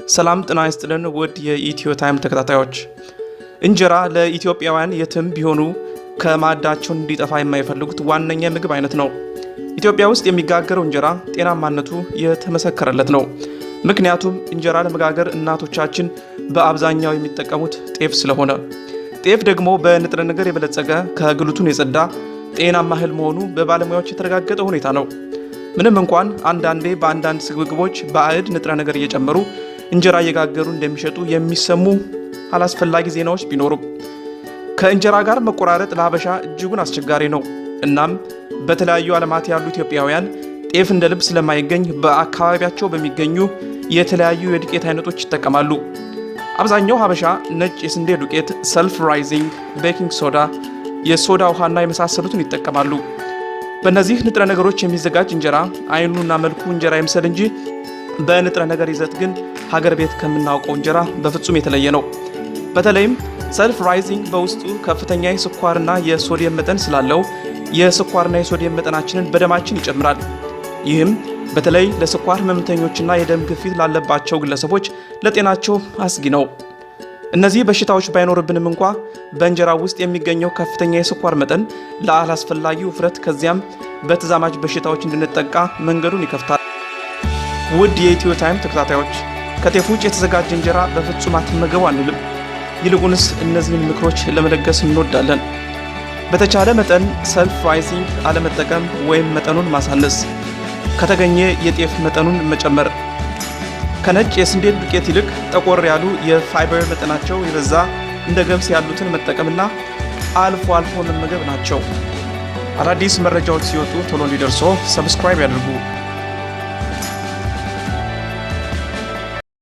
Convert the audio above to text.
ሰላም ጤና ይስጥልን ውድ የኢትዮ ታይም ተከታታዮች፣ እንጀራ ለኢትዮጵያውያን የትም ቢሆኑ ከማዕዳቸው እንዲጠፋ የማይፈልጉት ዋነኛ ምግብ አይነት ነው። ኢትዮጵያ ውስጥ የሚጋገረው እንጀራ ጤናማነቱ የተመሰከረለት ነው። ምክንያቱም እንጀራ ለመጋገር እናቶቻችን በአብዛኛው የሚጠቀሙት ጤፍ ስለሆነ፣ ጤፍ ደግሞ በንጥረ ነገር የበለጸገ ከግሉተን የጸዳ ጤናማ እህል መሆኑ በባለሙያዎች የተረጋገጠ ሁኔታ ነው። ምንም እንኳን አንዳንዴ በአንዳንድ ስግብግቦች ባዕድ ንጥረ ነገር እየጨመሩ እንጀራ እየጋገሩ እንደሚሸጡ የሚሰሙ አላስፈላጊ ዜናዎች ቢኖሩም ከእንጀራ ጋር መቆራረጥ ለሀበሻ እጅጉን አስቸጋሪ ነው። እናም በተለያዩ ዓለማት ያሉ ኢትዮጵያውያን ጤፍ እንደ ልብ ስለማይገኝ በአካባቢያቸው በሚገኙ የተለያዩ የዱቄት አይነቶች ይጠቀማሉ። አብዛኛው ሀበሻ ነጭ የስንዴ ዱቄት፣ ሰልፍ ራይዚንግ፣ ቤኪንግ ሶዳ፣ የሶዳ ውሃና የመሳሰሉትን ይጠቀማሉ። በእነዚህ ንጥረ ነገሮች የሚዘጋጅ እንጀራ አይኑና መልኩ እንጀራ ይምሰል እንጂ በንጥረ ነገር ይዘት ግን ሀገር ቤት ከምናውቀው እንጀራ በፍጹም የተለየ ነው። በተለይም ሰልፍ ራይዚንግ በውስጡ ከፍተኛ የስኳርና የሶዲየም መጠን ስላለው የስኳርና የሶዲየም መጠናችንን በደማችን ይጨምራል። ይህም በተለይ ለስኳር ህመምተኞችና የደም ግፊት ላለባቸው ግለሰቦች ለጤናቸው አስጊ ነው። እነዚህ በሽታዎች ባይኖርብንም እንኳ በእንጀራ ውስጥ የሚገኘው ከፍተኛ የስኳር መጠን ለአላስፈላጊ ውፍረት ከዚያም በተዛማጅ በሽታዎች እንድንጠቃ መንገዱን ይከፍታል። ውድ የኢትዮ ታይም ተከታታዮች፣ ከጤፍ ውጭ የተዘጋጀ እንጀራ በፍጹም አትመገቡ አንልም። ይልቁንስ እነዚህን ምክሮች ለመለገስ እንወዳለን። በተቻለ መጠን ሰልፍ ራይዚንግ አለመጠቀም ወይም መጠኑን ማሳነስ፣ ከተገኘ የጤፍ መጠኑን መጨመር፣ ከነጭ የስንዴ ዱቄት ይልቅ ጠቆር ያሉ የፋይበር መጠናቸው የበዛ እንደ ገብስ ያሉትን መጠቀምና አልፎ አልፎ መመገብ ናቸው። አዳዲስ መረጃዎች ሲወጡ ቶሎ እንዲደርሶ ሰብስክራይብ ያድርጉ።